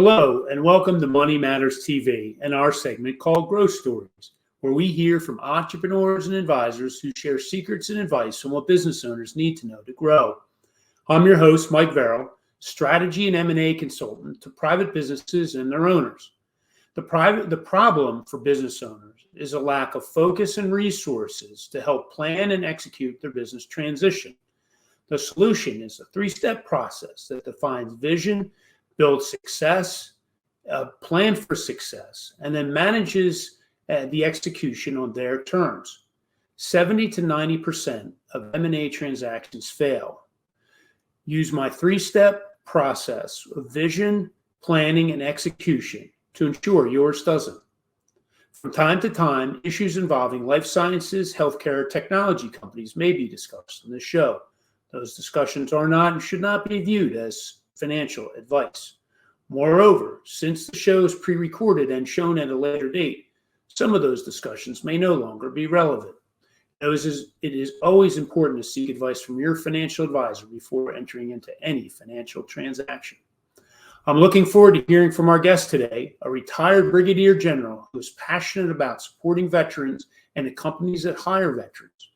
Hello, and welcome to Money Matters TV and our segment called Growth Stories, where we hear from entrepreneurs and advisors who share secrets and advice on what business owners need to know to grow. I'm your host, Mike Verrill, strategy and M&A consultant to private businesses and their owners. The problem for business owners is a lack of focus and resources to help plan and execute their business transition. The solution is a three-step process that defines vision, builds success, plan for success, and then manages the execution on their terms. 70 to 90% of M&A transactions fail. Use my three-step process of vision, planning, and execution to ensure yours doesn't. From time to time, issues involving life sciences, healthcare, technology companies may be discussed on this show. Those discussions are not and should not be viewed as financial advice. Moreover, since the show is pre-recorded and shown at a later date, some of those discussions may no longer be relevant. It is always important to seek advice from your financial advisor before entering into any financial transaction. I'm looking forward to hearing from our guest today, a retired brigadier general who is passionate about supporting veterans and the companies that hire veterans.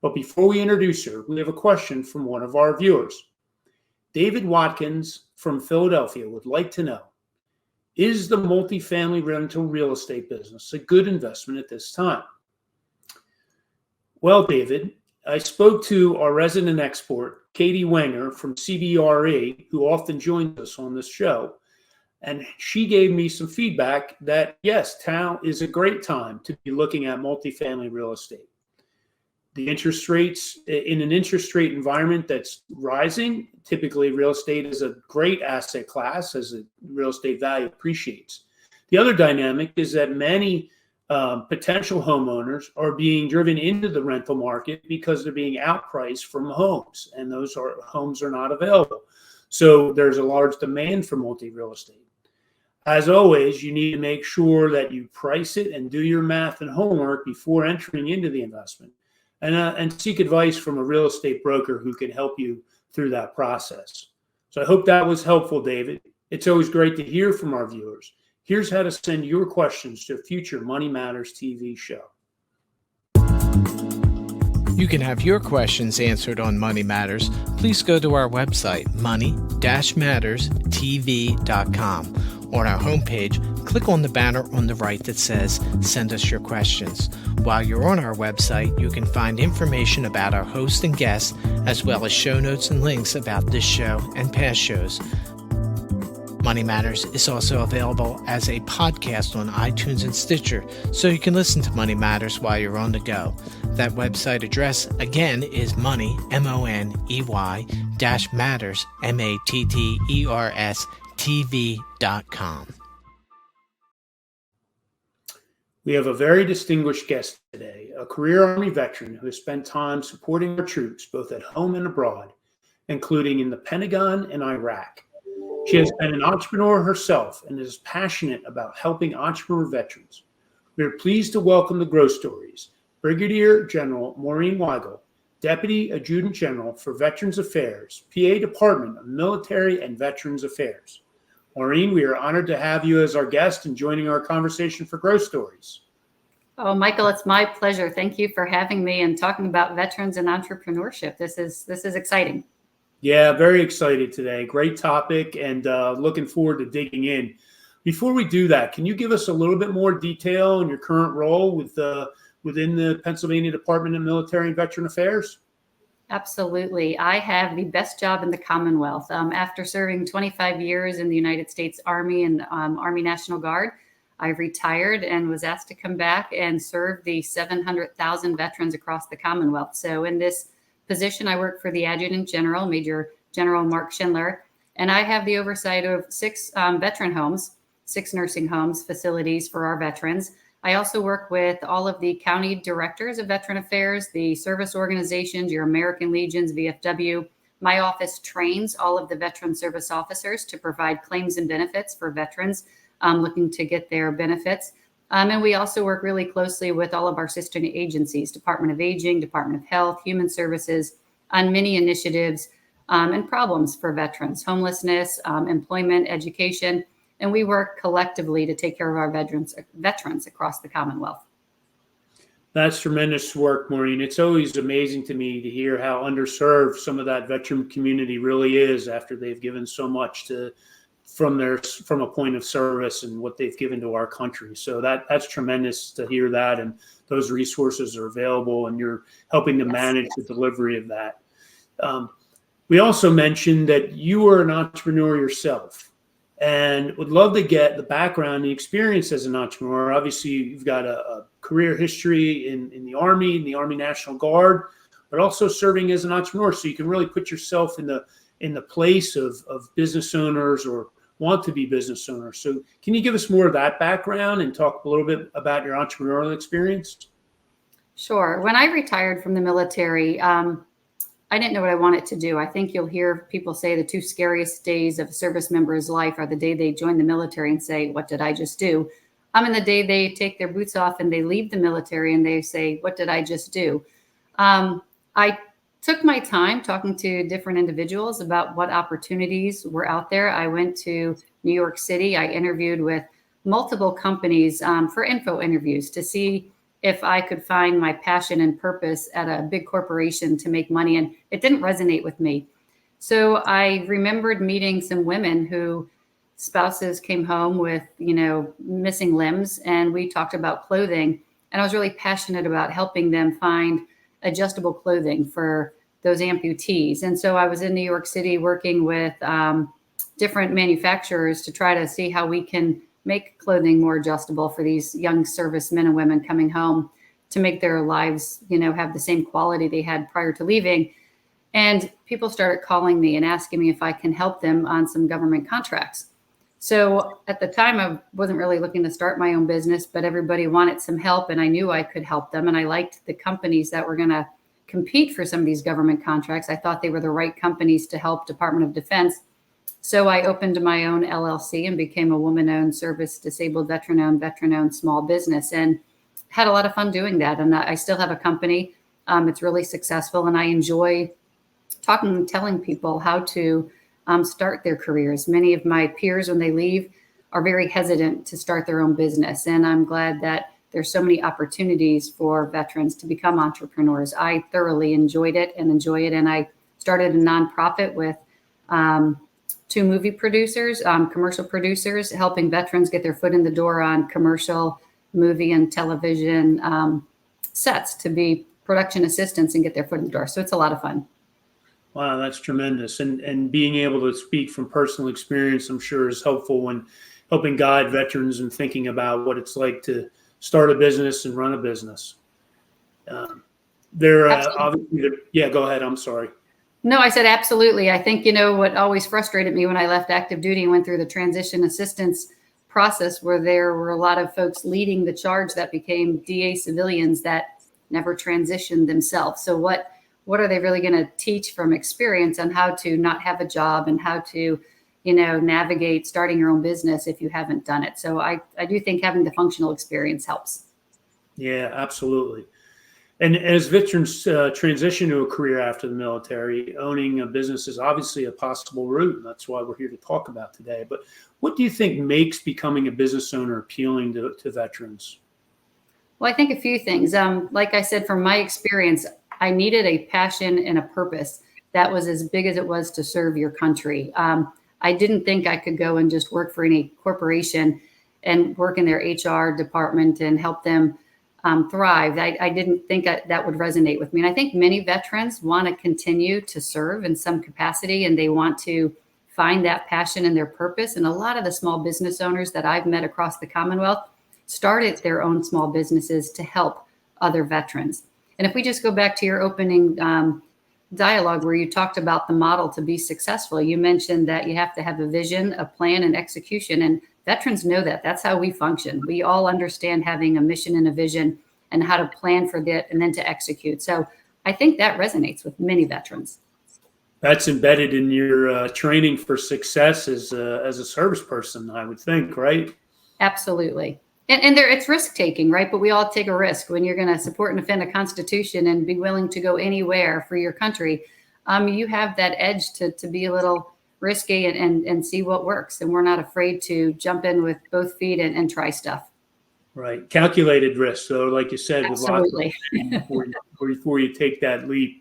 But before we introduce her, we have a question from one of our viewers. David Watkins from Philadelphia would like to know, is the multifamily rental real estate business a good investment at this time? Well, David, I spoke to our resident expert, Katie Wenger from CBRE, who often joins us on this show, and she gave me some feedback that, yes, now is a great time to be looking at multifamily real estate. The interest rates, in an interest rate environment that's rising, typically real estate is a great asset class as the real estate value appreciates. The other dynamic is that many potential homeowners are being driven into the rental market because they're being outpriced from homes, and homes are not available. So there's a large demand for multi-real estate. As always, you need to make sure that you price it and do your math and homework before entering into the investment. And seek advice from a real estate broker who can help you through that process. So I hope that was helpful, David. It's always great to hear from our viewers. Here's how to send your questions to a future Money Matters TV show. You can have your questions answered on Money Matters. Please go to our website, money-matterstv.com. On our homepage, click on the banner on the right that says, Send us your questions. While you're on our website, you can find information about our host and guests, as well as show notes and links about this show and past shows. Money Matters is also available as a podcast on iTunes and Stitcher, so you can listen to Money Matters while you're on the go. That website address, again, is money, MONEY, -matters, MATTERS, TV.com. We have a very distinguished guest today, a career Army veteran who has spent time supporting our troops both at home and abroad, including in the Pentagon and Iraq. She has been an entrepreneur herself and is passionate about helping entrepreneur veterans. We are pleased to welcome the Growth Stories, Brigadier General Maureen Weigl, Deputy Adjutant General for Veterans Affairs, PA Department of Military and Veterans Affairs. Maureen, we are honored to have you as our guest and joining our conversation for Growth Stories. Oh, Michael, it's my pleasure. Thank you for having me and talking about veterans and entrepreneurship. This is exciting. Yeah, very excited today. Great topic, and looking forward to digging in. Before we do that, can you give us a little bit more detail on your current role within the Pennsylvania Department of Military and Veteran Affairs? Absolutely. I have the best job in the Commonwealth. After serving 25 years in the United States Army and Army National Guard, I retired and was asked to come back and serve the 700,000 veterans across the Commonwealth. So in this position, I work for the Adjutant General, Major General Mark Schindler, and I have the oversight of 6 veteran homes, 6 nursing homes, facilities for our veterans. I also work with all of the county directors of Veteran Affairs, the service organizations, your American Legions, VFW. My office trains all of the veteran service officers to provide claims and benefits for veterans looking to get their benefits. And we also work really closely with all of our sister agencies, Department of Aging, Department of Health, Human Services, on many initiatives and problems for veterans, homelessness, employment, education. and we work collectively to take care of our veterans across the Commonwealth. That's tremendous work, Maureen. It's always amazing to me to hear how underserved some of that veteran community really is after they've given so much from a point of service and what they've given to our country. So that's tremendous to hear that, and those resources are available, and you're helping to manage the delivery of that. We also mentioned that you are an entrepreneur yourself, and would love to get the background and the experience as an entrepreneur. Obviously, you've got a career history in the Army National Guard, but also serving as an entrepreneur. So you can really put yourself in the place of business owners or want to be business owners. So can you give us more of that background and talk a little bit about your entrepreneurial experience? Sure. When I retired from the military, I didn't know what I wanted to do. I think you'll hear people say the two scariest days of a service member's life are the day they join the military and say, what did I just do? And the day they take their boots off and they leave the military and they say, what did I just do? I took my time talking to different individuals about what opportunities were out there. I went to New York City. I interviewed with multiple companies for info interviews to see if I could find my passion and purpose at a big corporation to make money. And it didn't resonate with me. So I remembered meeting some women who spouses came home with, missing limbs. And we talked about clothing. And I was really passionate about helping them find adjustable clothing for those amputees. And so I was in New York City working with different manufacturers to try to see how we can make clothing more adjustable for these young servicemen and women coming home to make their lives, have the same quality they had prior to leaving. And people started calling me and asking me if I can help them on some government contracts. So at the time, I wasn't really looking to start my own business, but everybody wanted some help and I knew I could help them. And I liked the companies that were going to compete for some of these government contracts. I thought they were the right companies to help Department of Defense. So I opened my own LLC and became a woman-owned, service-disabled, veteran-owned small business, and had a lot of fun doing that. And I still have a company. It's really successful, and I enjoy talking and telling people how to start their careers. Many of my peers, when they leave, are very hesitant to start their own business, and I'm glad that there's so many opportunities for veterans to become entrepreneurs. I thoroughly enjoyed it and enjoy it, and I started a nonprofit with 2 movie producers, commercial producers, helping veterans get their foot in the door on commercial, movie, and television sets to be production assistants and get their foot in the door. So it's a lot of fun. Wow, that's tremendous. And being able to speak from personal experience, I'm sure, is helpful when helping guide veterans and thinking about what it's like to start a business and run a business. Yeah, go ahead. I'm sorry. No, I said absolutely. I think, what always frustrated me when I left active duty and went through the transition assistance process, where there were a lot of folks leading the charge that became DA civilians that never transitioned themselves. So what are they really going to teach from experience on how to not have a job and how to, navigate starting your own business if you haven't done it? So I do think having the functional experience helps. Yeah, absolutely. And as veterans transition to a career after the military, owning a business is obviously a possible route. And that's why we're here to talk about today. But what do you think makes becoming a business owner appealing to veterans? Well, I think a few things. Like I said, from my experience, I needed a passion and a purpose that was as big as it was to serve your country. I didn't think I could go and just work for any corporation and work in their HR department and help them thrive. I didn't think that would resonate with me. And I think many veterans want to continue to serve in some capacity, and they want to find that passion and their purpose. And a lot of the small business owners that I've met across the Commonwealth started their own small businesses to help other veterans. And if we just go back to your opening dialogue where you talked about the model to be successful, you mentioned that you have to have a vision, a plan, and execution. And veterans know that. That's how we function. We all understand having a mission and a vision and how to plan for that and then to execute. So I think that resonates with many veterans. That's embedded in your training for success as a service person, I would think, right? Absolutely. And it's risk taking, right? But we all take a risk when you're going to support and defend a constitution and be willing to go anywhere for your country. You have that edge to be a little risky and see what works. And we're not afraid to jump in with both feet and try stuff. Right. Calculated risk. So like you said, Absolutely. before you take that leap.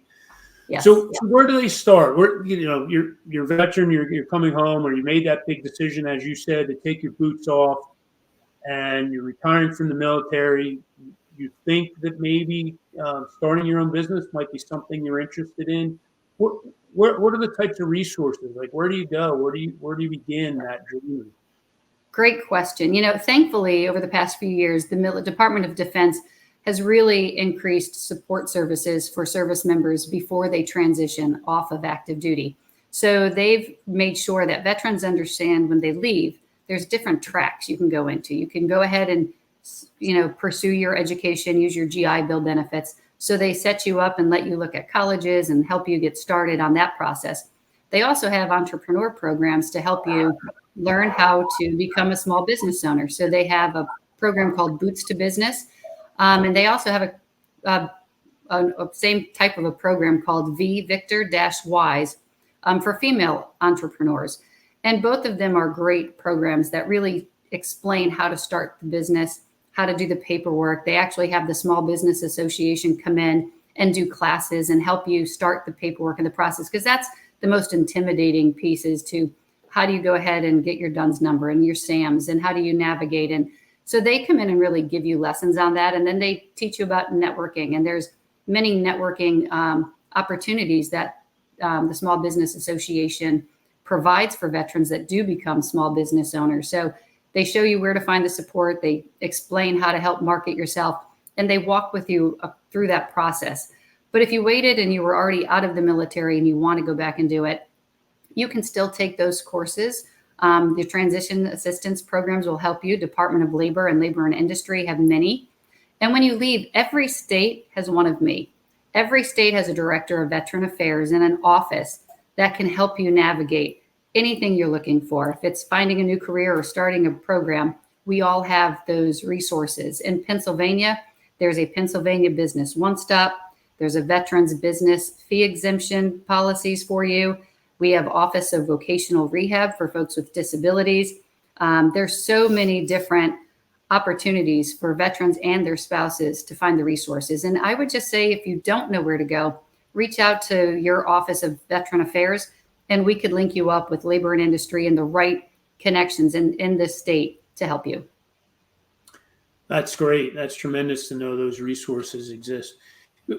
Yes. So where do they start? Where, you're a veteran, you're coming home, or you made that big decision, as you said, to take your boots off, and you're retiring from the military. You think that maybe starting your own business might be something you're interested in. What are the types of resources? Like, where do you go? Where do you begin that journey? Great question. Thankfully, over the past few years, the Department of Defense has really increased support services for service members before they transition off of active duty. So they've made sure that veterans understand when they leave, there's different tracks you can go into. You can go ahead and, pursue your education, use your GI Bill benefits. So they set you up and let you look at colleges and help you get started on that process. They also have entrepreneur programs to help you learn how to become a small business owner. So they have a program called Boots to Business. And they also have a same type of a program called Victor-Wise for female entrepreneurs. And both of them are great programs that really explain how to start the business, how to do the paperwork. They actually have the Small Business Association come in and do classes and help you start the paperwork and the process, because that's the most intimidating piece, is to how do you go ahead and get your DUNS number and your SAMs, and how do you navigate. And so they come in and really give you lessons on that. And then they teach you about networking. And there's many networking opportunities that the Small Business Association provides for veterans that do become small business owners. So they show you where to find the support. They explain how to help market yourself, and they walk with you through that process. But if you waited and you were already out of the military and you want to go back and do it, you can still take those courses. The transition assistance programs will help you. Department of Labor and Labor and Industry have many. And when you leave, every state has one of me. Every state has a director of veteran affairs and an office that can help you navigate anything you're looking for. If it's finding a new career or starting a program, we all have those resources. In Pennsylvania, there's a Pennsylvania Business One Stop. There's a veterans business fee exemption policies for you. We have Office of Vocational Rehab for folks with disabilities. There's so many different opportunities for veterans and their spouses to find the resources. And I would just say, if you don't know where to go, reach out to your Office of Veteran Affairs, and we could link you up with Labor and Industry and the right connections in this state to help you. That's great. That's tremendous to know those resources exist.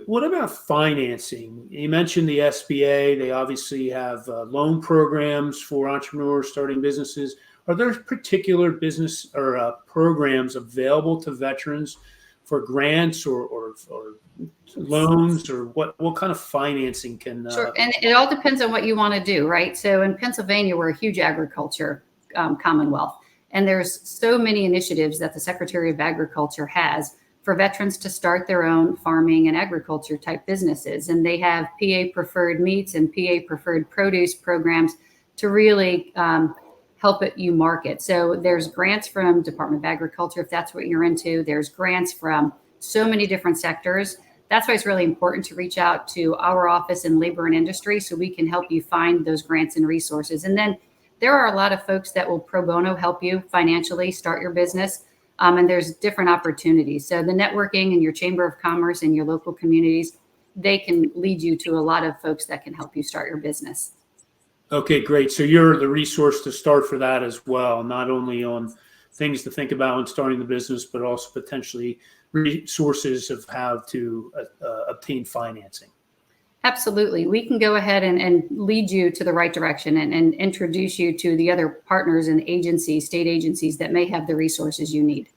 What about financing? You mentioned the SBA. They obviously have loan programs for entrepreneurs starting businesses. Are there particular business or programs available to veterans for grants or loans, or what kind of financing can? Sure, and it all depends on what you want to do, right? So in Pennsylvania, we're a huge agriculture commonwealth, and there's so many initiatives that the Secretary of Agriculture has for veterans to start their own farming and agriculture type businesses. And they have PA preferred meats and PA preferred produce programs to really help you market. So there's grants from Department of Agriculture, if that's what you're into. There's grants from so many different sectors. That's why it's really important to reach out to our office in Labor and Industry so we can help you find those grants and resources. And then there are a lot of folks that will pro bono help you financially start your business. And there's different opportunities. So the networking and your Chamber of Commerce and your local communities, they can lead you to a lot of folks that can help you start your business. Okay, great. So you're the resource to start for that as well, not only on things to think about when starting the business, but also potentially resources of how to obtain financing. Absolutely. We can go ahead and lead you to the right direction and introduce you to the other partners and agencies, state agencies that may have the resources you need.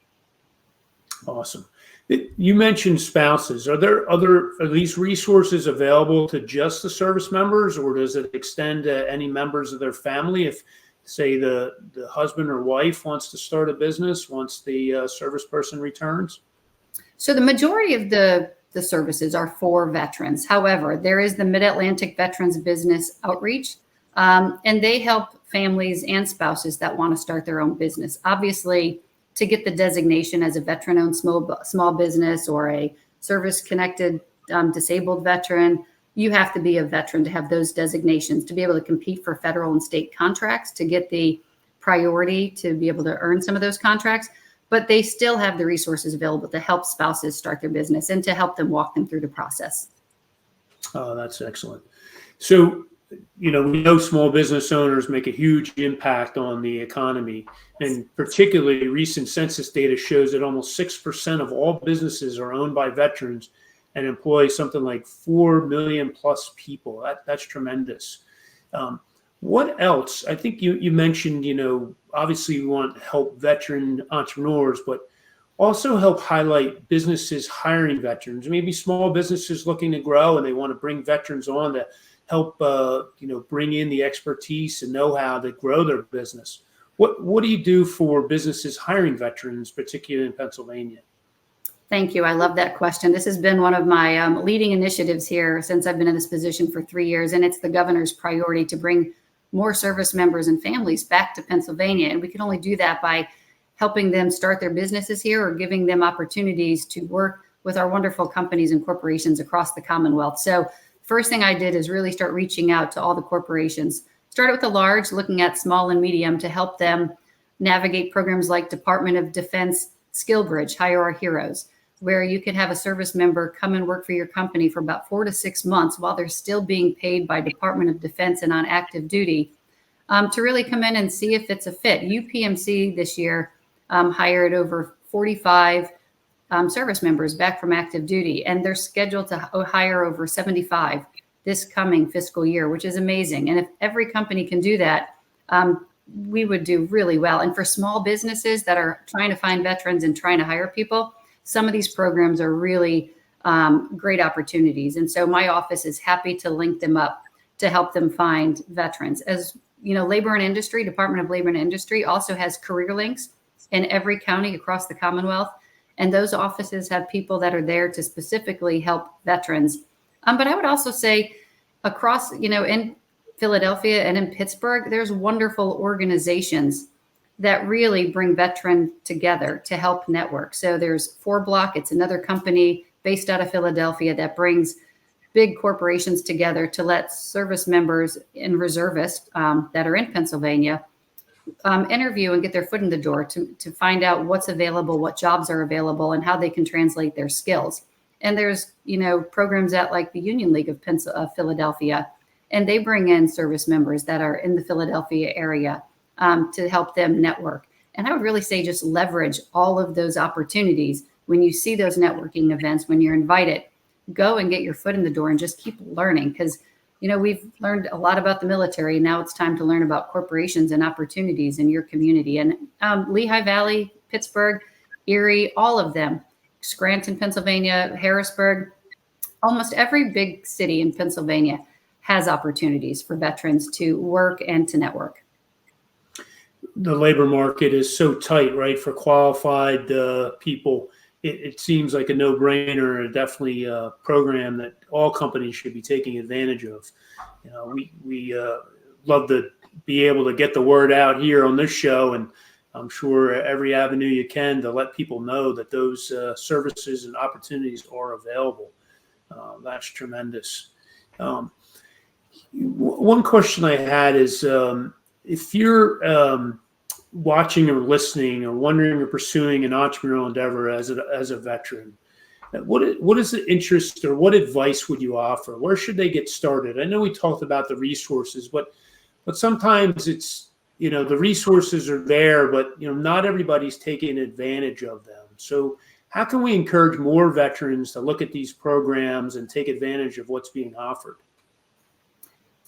Awesome. You mentioned spouses. Are these resources available to just the service members, or does it extend to any members of their family? If, say, the husband or wife wants to start a business once the service person returns? So the majority of the services are for veterans. However, there is the Mid-Atlantic Veterans Business Outreach, and they help families and spouses that want to start their own business. Obviously, to get the designation as a veteran-owned small business or a service-connected disabled veteran, you have to be a veteran to have those designations, to be able to compete for federal and state contracts, to get the priority to be able to earn some of those contracts. But they still have the resources available to help spouses start their business and to help them walk them through the process. Oh, that's excellent. So, we know small business owners make a huge impact on the economy. And particularly recent census data shows that almost 6% of all businesses are owned by veterans and employ something like 4 million plus people. That's tremendous. What else? I think you mentioned, obviously we want to help veteran entrepreneurs, but also help highlight businesses hiring veterans, maybe small businesses looking to grow and they want to bring veterans on to help, bring in the expertise and know-how to grow their business. What do you do for businesses hiring veterans, particularly in Pennsylvania? Thank you. I love that question. This has been one of my leading initiatives here since I've been in this position for 3 years, and it's the governor's priority to bring more service members and families back to Pennsylvania. And we can only do that by helping them start their businesses here or giving them opportunities to work with our wonderful companies and corporations across the Commonwealth. So first thing I did is really start reaching out to all the corporations. Started with the large, looking at small and medium to help them navigate programs like Department of Defense Skill Bridge, Hire Our Heroes, where you can have a service member come and work for your company for about 4 to 6 months while they're still being paid by Department of Defense and on active duty, to really come in and see if it's a fit. UPMC this year hired over 45 service members back from active duty, and they're scheduled to hire over 75 this coming fiscal year, which is amazing. And if every company can do that, we would do really well. And for small businesses that are trying to find veterans and trying to hire people, some of these programs are really great opportunities. And so my office is happy to link them up to help them find veterans. As Labor and Industry, Department of Labor and Industry also has career links in every county across the Commonwealth. And those offices have people that are there to specifically help veterans. But I would also say across, in Philadelphia and in Pittsburgh, there's wonderful organizations that really bring veterans together to help network. So there's 4 Block. It's another company based out of Philadelphia that brings big corporations together to let service members and reservists that are in Pennsylvania interview and get their foot in the door to find out what's available, what jobs are available, and how they can translate their skills. And there's, programs at like the Union League of Philadelphia, and they bring in service members that are in the Philadelphia area to help them network. And I would really say just leverage all of those opportunities. When you see those networking events, when you're invited, go and get your foot in the door and just keep learning, because we've learned a lot about the military. Now it's time to learn about corporations and opportunities in your community. And Lehigh Valley, Pittsburgh, Erie, all of them, Scranton, Pennsylvania, Harrisburg, almost every big city in Pennsylvania has opportunities for veterans to work and to network. The labor market is so tight, right? For qualified people, it seems like a no-brainer, definitely a program that all companies should be taking advantage of. We love to be able to get the word out here on this show, and I'm sure every avenue you can to let people know that those services and opportunities are available. That's tremendous. One question I had is, if you're watching or listening or wondering or pursuing an entrepreneurial endeavor as a veteran, what is the interest, or what advice would you offer? Where should they get started? I know we talked about the resources, but sometimes it's, the resources are there, but not everybody's taking advantage of them. So how can we encourage more veterans to look at these programs and take advantage of what's being offered?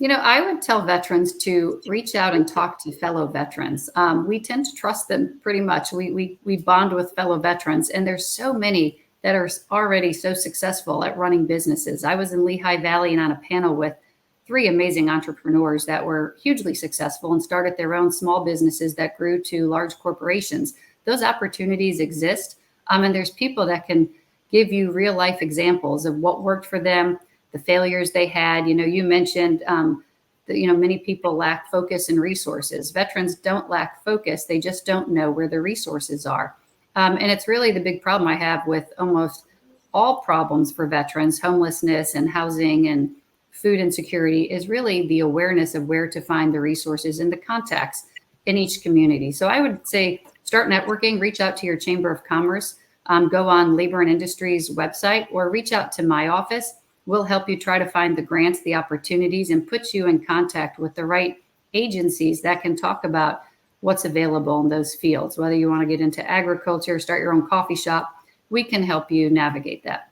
I would tell veterans to reach out and talk to fellow veterans. We tend to trust them pretty much. We bond with fellow veterans, and there's so many that are already so successful at running businesses. I was in Lehigh Valley and on a panel with 3 amazing entrepreneurs that were hugely successful and started their own small businesses that grew to large corporations. Those opportunities exist, and there's people that can give you real life examples of what worked for them, the failures they had. You mentioned that, many people lack focus and resources. Veterans don't lack focus. They just don't know where the resources are. And it's really the big problem I have with almost all problems for veterans, homelessness and housing and food insecurity is really the awareness of where to find the resources and the contacts in each community. So I would say start networking, reach out to your Chamber of Commerce, go on Labor and Industries website, or reach out to my office. We'll help you try to find the grants, the opportunities, and put you in contact with the right agencies that can talk about what's available in those fields. Whether you want to get into agriculture, start your own coffee shop, we can help you navigate that.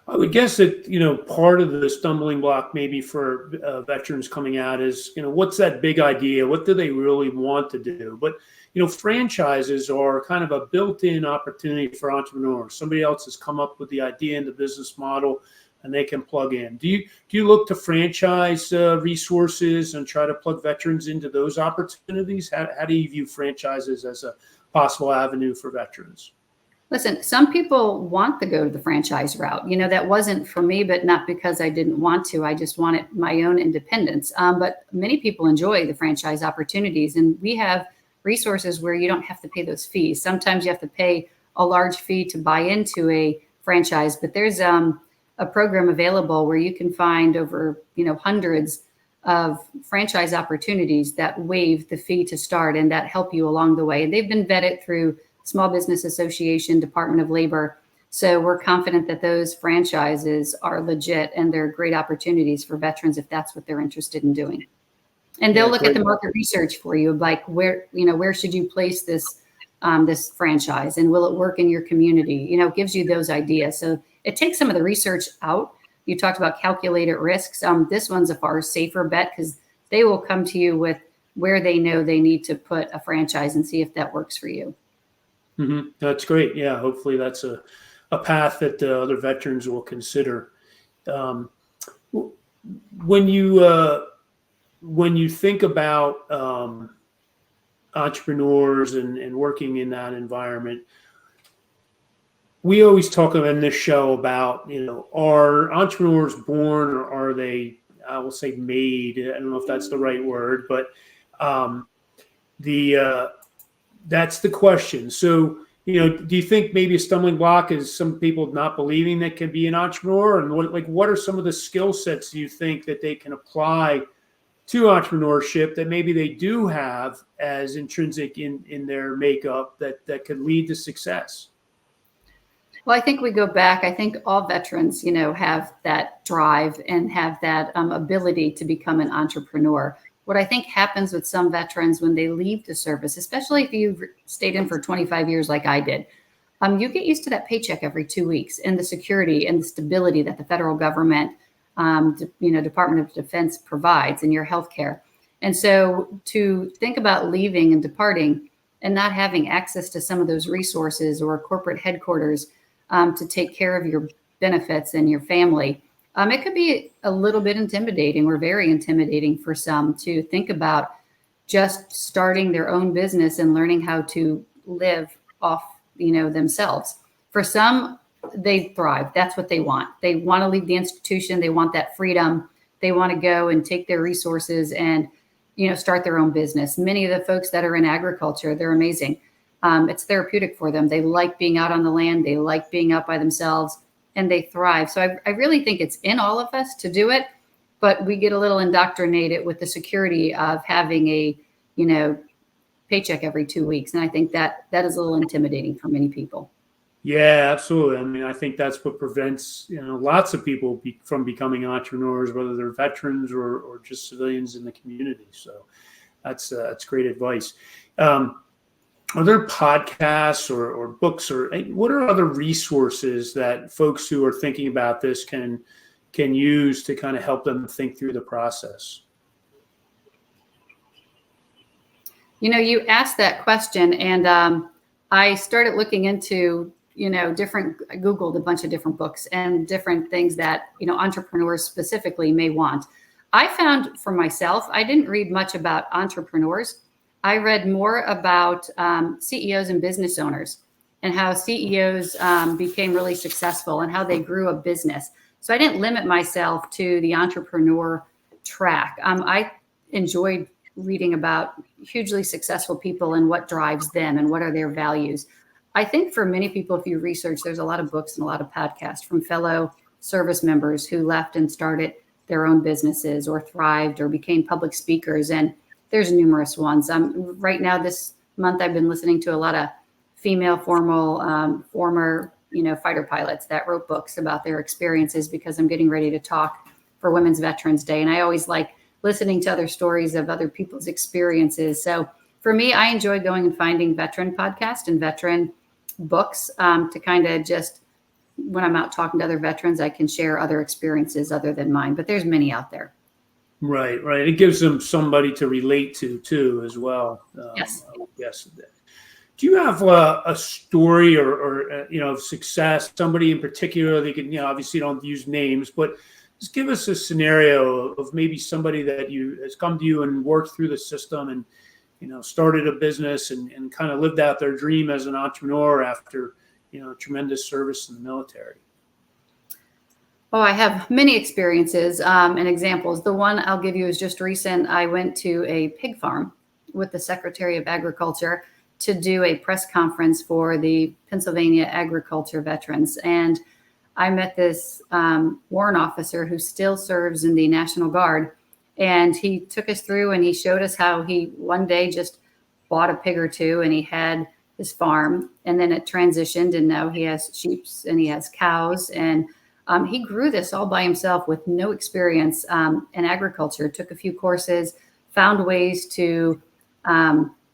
I would guess that, part of the stumbling block maybe for veterans coming out is, what's that big idea? What do they really want to do? But, franchises are kind of a built-in opportunity for entrepreneurs. Somebody else has come up with the idea and the business model, and they can plug in. Do you look to franchise resources and try to plug veterans into those opportunities? How do you view franchises as a possible avenue for veterans? Listen, some people want to go to the franchise route. That wasn't for me, but not because I didn't want to. I just wanted my own independence. But many people enjoy the franchise opportunities, and we have resources where you don't have to pay those fees. Sometimes you have to pay a large fee to buy into a franchise, but there's a program available where you can find over, hundreds of franchise opportunities that waive the fee to start and that help you along the way. And they've been vetted through Small Business Association, Department of Labor. So we're confident that those franchises are legit and they're great opportunities for veterans if that's what they're interested in doing. And they'll look at the market research for you, like where should you place this this franchise, and will it work in your community? It gives you those ideas. So it takes some of the research out. You talked about calculated risks. This one's a far safer bet because they will come to you with where they know they need to put a franchise and see if that works for you. Mm-hmm. That's great. Yeah, hopefully that's a path that other veterans will consider. When you think about entrepreneurs and working in that environment, we always talk in this show about, are entrepreneurs born or are they, I will say, made? I don't know if that's the right word, but that's the question. So, do you think maybe a stumbling block is some people not believing that can be an entrepreneur? And what are some of the skill sets do you think that they can apply to entrepreneurship that maybe they do have as intrinsic in their makeup that could lead to success? Well, I think we go back. I think all veterans, have that drive and have that ability to become an entrepreneur. What I think happens with some veterans when they leave the service, especially if you've stayed in for 25 years like I did, you get used to that paycheck every 2 weeks and the security and the stability that the federal government, Department of Defense provides in your healthcare. And so to think about leaving and departing and not having access to some of those resources or corporate headquarters to take care of your benefits and your family, it could be a little bit intimidating or very intimidating for some to think about just starting their own business and learning how to live off, themselves. For some, they thrive. That's what they want. They want to leave the institution. They want that freedom. They want to go and take their resources and, start their own business. Many of the folks that are in agriculture, they're amazing. It's therapeutic for them. They like being out on the land. They like being out by themselves. And they thrive. So I really think it's in all of us to do it, but we get a little indoctrinated with the security of having a, paycheck every 2 weeks. And I think that is a little intimidating for many people. Yeah, absolutely. I mean, I think that's what prevents, lots of people from becoming entrepreneurs, whether they're veterans or just civilians in the community. So that's great advice. Are there podcasts or books or what are other resources that folks who are thinking about this can use to kind of help them think through the process? You asked that question, and I started looking into, I Googled a bunch of different books and different things that, entrepreneurs specifically may want. I found for myself, I didn't read much about entrepreneurs. I read more about CEOs and business owners and how CEOs became really successful and how they grew a business. So I didn't limit myself to the entrepreneur track. I enjoyed reading about hugely successful people and what drives them and what are their values. I think for many people, if you research, there's a lot of books and a lot of podcasts from fellow service members who left and started their own businesses or thrived or became public speakers. And there's numerous ones. Right now, this month, I've been listening to a lot of female former, fighter pilots that wrote books about their experiences, because I'm getting ready to talk for Women's Veterans Day. And I always like listening to other stories of other people's experiences. So for me, I enjoy going and finding veteran podcasts and veteran books to kind of just, when I'm out talking to other veterans, I can share other experiences other than mine, but there's many out there. Right. It gives them somebody to relate to too, as well. Yes. Yes. Do you have a story or of success? Somebody in particular? They can, obviously don't use names, but just give us a scenario of maybe somebody that has come to you and worked through the system and started a business and kind of lived out their dream as an entrepreneur after tremendous service in the military. Oh, I have many experiences and examples. The one I'll give you is just recent. I went to a pig farm with the Secretary of Agriculture to do a press conference for the Pennsylvania agriculture veterans. And I met this warrant officer who still serves in the National Guard. And he took us through and he showed us how he one day just bought a pig or two and he had his farm, and then it transitioned and now he has sheep and he has cows, and he grew this all by himself with no experience in agriculture, took a few courses, found ways to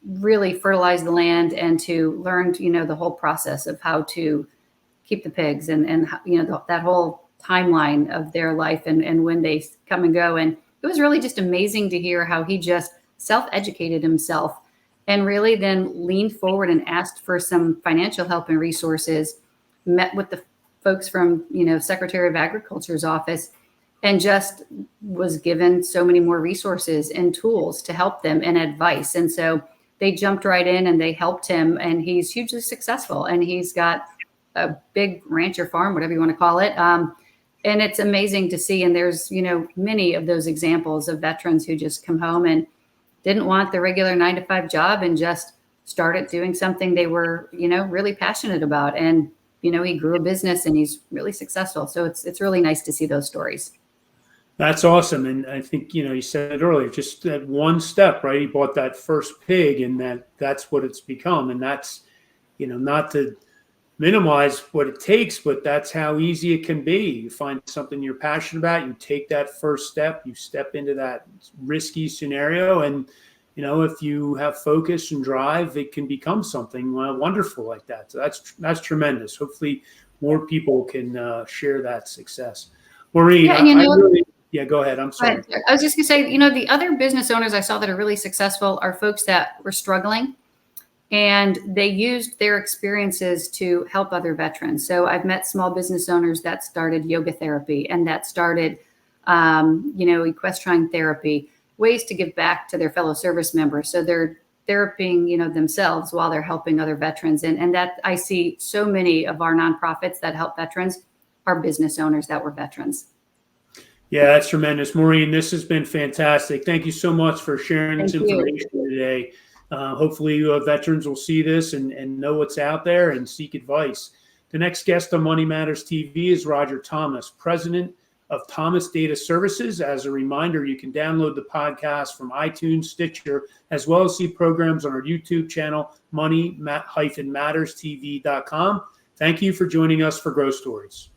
really fertilize the land and to learn, the whole process of how to keep the pigs and that whole timeline of their life and when they come and go. And it was really just amazing to hear how he just self-educated himself and really then leaned forward and asked for some financial help and resources, met with the folks from, Secretary of Agriculture's office, and just was given so many more resources and tools to help them and advice. And so they jumped right in and they helped him, and he's hugely successful. And he's got a big ranch or farm, whatever you want to call it. And it's amazing to see. And there's, many of those examples of veterans who just come home and didn't want the regular 9-to-5 job and just started doing something they were, really passionate about. And, he grew a business and he's really successful. So it's really nice to see those stories. That's awesome. And I think, you said it earlier, just that one step, right? He bought that first pig and that's what it's become. And that's, not to minimize what it takes, but that's how easy it can be. You find something you're passionate about, you take that first step, you step into that risky scenario. And, if you have focus and drive, it can become something wonderful like that. So that's tremendous. Hopefully more people can share that success. Maureen, yeah, go ahead. I'm sorry. I was just going to say, the other business owners I saw that are really successful are folks that were struggling, and they used their experiences to help other veterans. So I've met small business owners that started yoga therapy and that started, equestrian therapy, ways to give back to their fellow service members. So they're therapying, themselves while they're helping other veterans. And that I see so many of our nonprofits that help veterans are business owners that were veterans. Yeah, that's tremendous. Maureen, this has been fantastic. Thank you so much for sharing this information today. Hopefully veterans will see this and know what's out there and seek advice. The next guest on Money Matters TV is Roger Thomas, president of Thomas Data Services. As a reminder, you can download the podcast from iTunes, Stitcher, as well as see programs on our YouTube channel, money-matterstv.com. Thank you for joining us for Growth Stories.